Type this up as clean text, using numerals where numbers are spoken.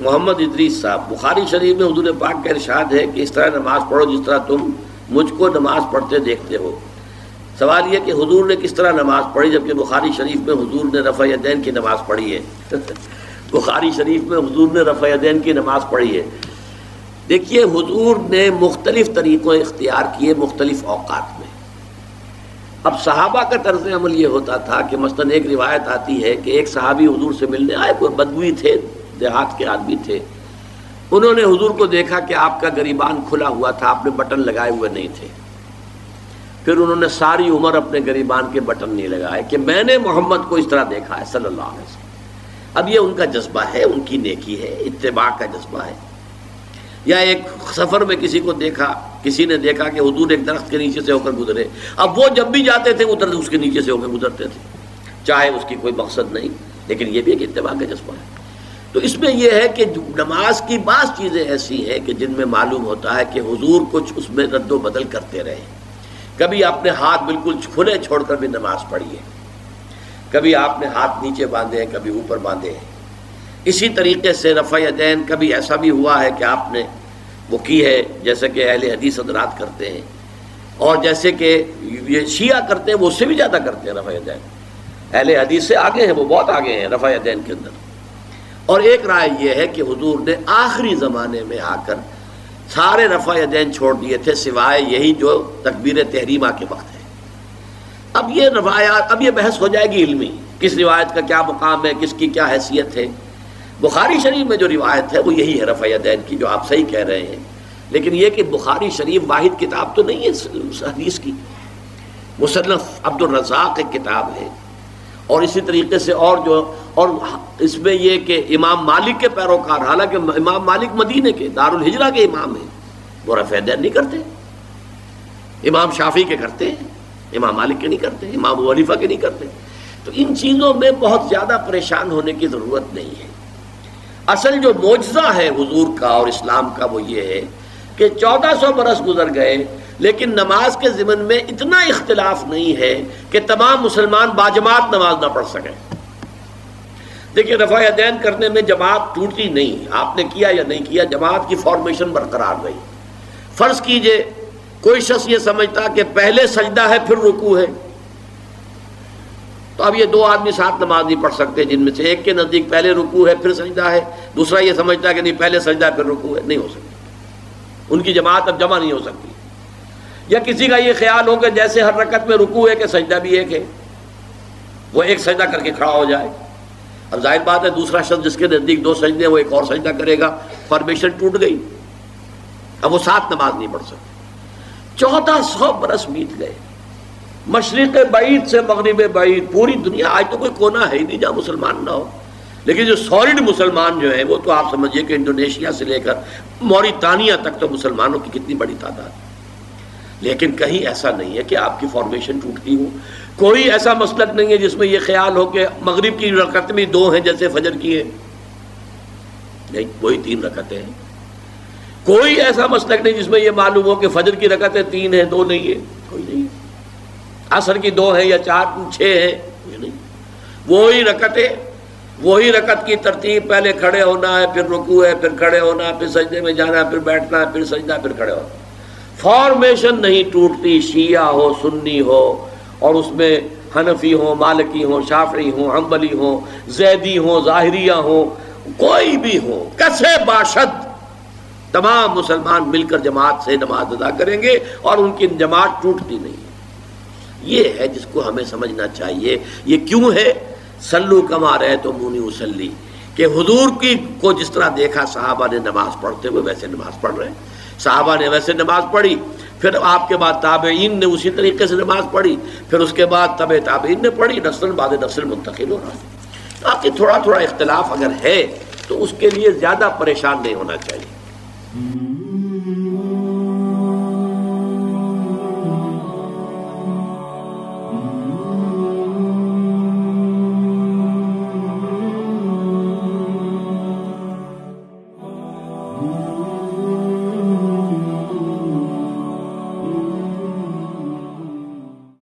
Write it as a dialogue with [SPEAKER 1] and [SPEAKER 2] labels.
[SPEAKER 1] محمد ادریس صاحب، بخاری شریف میں حضور پاک کا ارشاد ہے کہ اس طرح نماز پڑھو جس طرح تم مجھ کو نماز پڑھتے دیکھتے ہو۔ سوال یہ کہ حضور نے کس طرح نماز پڑھی، جبکہ بخاری شریف میں حضور نے رفع یدین کی نماز پڑھی ہے بخاری شریف میں حضور نے رفع یدین کی نماز پڑھی ہے۔ دیکھیے حضور نے مختلف طریقوں اختیار کیے مختلف اوقات میں۔ اب صحابہ کا طرز عمل یہ ہوتا تھا کہ مثلاً ایک روایت آتی ہے کہ ایک صحابی حضور سے ملنے آئے، کوئی بدوی تھے، دیہات کے آدمی تھے، انہوں نے حضور کو دیکھا کہ آپ کا گریبان کھلا ہوا تھا، آپ نے بٹن لگائے ہوئے نہیں تھے۔ پھر انہوں نے ساری عمر اپنے گریبان کے بٹن نہیں لگائے کہ میں نے محمد کو اس طرح دیکھا ہے صلی اللہ علیہ وسلم۔ اب یہ ان کا جذبہ ہے، ان کی نیکی ہے، اتباع کا جذبہ ہے۔ یا ایک سفر میں کسی کو دیکھا، کسی نے دیکھا کہ حضور ایک درخت کے نیچے سے ہو کر گزرے، اب وہ جب بھی جاتے تھے ادھر اس کے نیچے سے ہو کر گزرتے تھے، چاہے اس کی کوئی مقصد نہیں، لیکن یہ بھی ایک اتباع کا جذبہ ہے۔ تو اس میں یہ ہے کہ نماز کی بعض چیزیں ایسی ہیں کہ جن میں معلوم ہوتا ہے کہ حضور کچھ اس میں رد و بدل کرتے رہے۔ کبھی آپ نے ہاتھ بالکل کھلے چھوڑ کر بھی نماز پڑھی ہے، کبھی آپ نے ہاتھ نیچے باندھے ہیں، کبھی اوپر باندھے ہیں۔ اسی طریقے سے رفع یدین کبھی ایسا بھی ہوا ہے کہ آپ نے وہ کی ہے جیسے کہ اہل حدیث حضرات کرتے ہیں، اور جیسے کہ یہ شیعہ کرتے ہیں وہ اس سے بھی زیادہ کرتے ہیں رفع یدین۔ اہل حدیث سے آگے ہیں، وہ بہت آگے ہیں رفع یدین کے اندر۔ اور ایک رائے یہ ہے کہ حضور نے آخری زمانے میں آ کر سارے رفع یدین چھوڑ دیے تھے سوائے یہی جو تکبیر تحریمہ کے وقت ہے۔ اب یہ روایات، اب یہ بحث ہو جائے گی علمی، کس روایت کا کیا مقام ہے، کس کی کیا حیثیت ہے۔ بخاری شریف میں جو روایت ہے وہ یہی ہے رفع یدین کی، جو آپ صحیح کہہ رہے ہیں، لیکن یہ کہ بخاری شریف واحد کتاب تو نہیں ہے حدیث کی، مصنف عبد الرزاق ایک کتاب ہے، اور اسی طریقے سے اور اس میں یہ کہ امام مالک کے پیروکار، حالانکہ امام مالک مدینے کے دارالہجرہ کے امام ہیں، وہ رفع یدین نہیں کرتے، امام شافعی کے کرتے ہیں، امام مالک کے نہیں کرتے، امام ابو حنیفہ کے نہیں کرتے۔ تو ان چیزوں میں بہت زیادہ پریشان ہونے کی ضرورت نہیں ہے۔ اصل جو معجزہ ہے حضور کا اور اسلام کا وہ یہ ہے کہ 1400 برس گزر گئے لیکن نماز کے ضمن میں اتنا اختلاف نہیں ہے کہ تمام مسلمان باجماعت نماز نہ پڑھ سکیں۔ دیکھیے رفع یدین کرنے میں جماعت ٹوٹی نہیں، آپ نے کیا یا نہیں کیا، جماعت کی فارمیشن برقرار رہی۔ فرض کیجئے کوئی شخص یہ سمجھتا کہ پہلے سجدہ ہے پھر رکوع ہے، تو اب یہ دو آدمی ساتھ نماز نہیں پڑھ سکتے، جن میں سے ایک کے نزدیک پہلے رکوع ہے پھر سجدہ ہے، دوسرا یہ سمجھتا ہے کہ نہیں پہلے سجدہ ہے پھر رکوع ہے، نہیں ہو سکتی، ان کی جماعت اب جمع نہیں ہو سکتی۔ یا کسی کا یہ خیال ہو کہ جیسے ہر رکعت میں رکوع ہے کہ سجدہ بھی ایک ہے، وہ ایک سجدہ کر کے کھڑا ہو جائے۔ اب ظاہر بات ہے دوسرا شخص جس کے نزدیک دو سجدے ہیں وہ ایک اور سجدہ کرے گا، فارمیشن ٹوٹ گئی، اب وہ ساتھ نماز نہیں پڑھ سکتے۔ 1400 برس بیت گئے، مشرق بعید سے مغرب بعید، پوری دنیا، آج تو کوئی کونا ہے ہی نہیں جہاں مسلمان نہ ہو، لیکن جو سالڈ مسلمان جو ہیں وہ تو آپ سمجھیے کہ انڈونیشیا سے لے کر موریتانیہ تک تو مسلمانوں کی کتنی بڑی تعداد۔ لیکن کہیں ایسا نہیں ہے کہ آپ کی فارمیشن ٹوٹتی ہو، کوئی ایسا مسلک نہیں ہے جس میں یہ خیال ہو کہ مغرب کی رکعتیں بھی 2 ہیں جیسے فجر کی ہے، نہیں، وہی 3 رکعتیں ہیں۔ کوئی ایسا مسلک نہیں جس میں یہ معلوم ہو کہ فجر کی رکعتیں 3 ہیں 2 نہیں ہے، کوئی نہیں۔ عصر کی 2 ہیں یا 4 6 ہیں، کوئی نہیں۔ وہی رکعتیں، وہی رکعت کی ترتیب، پہلے کھڑے ہونا ہے پھر رکوع ہے پھر کھڑے ہونا ہے پھر سجدے میں جانا ہے پھر بیٹھنا ہے پھر سجدہ پھر کھڑے ہونا۔ فارمیشن نہیں ٹوٹتی، شیعہ ہو سنی ہو، اور اس میں حنفی ہوں مالکی ہوں شافعی ہوں حنبلی ہوں زیدی ہوں ظاہریہ ہوں، کوئی بھی ہو، کسے باشد، تمام مسلمان مل کر جماعت سے نماز ادا کریں گے اور ان کی جماعت ٹوٹتی نہیں۔ یہ ہے جس کو ہمیں سمجھنا چاہیے۔ یہ کیوں ہے؟ صلو کما رأیتمونی اصلی، کہ حضور کی کو جس طرح دیکھا صحابہ نے نماز پڑھتے ہوئے ویسے نماز پڑھ رہے ہیں، صحابہ نے ویسے نماز پڑھی، پھر آپ کے بعد تابعین نے اسی طریقے سے نماز پڑھی، پھر اس کے بعد تبع تابعین نے پڑھی، نسل بعد نسل منتقل ہو رہا ہے۔ باقی تھوڑا تھوڑا اختلاف اگر ہے تو اس کے لیے زیادہ پریشان نہیں ہونا چاہیے۔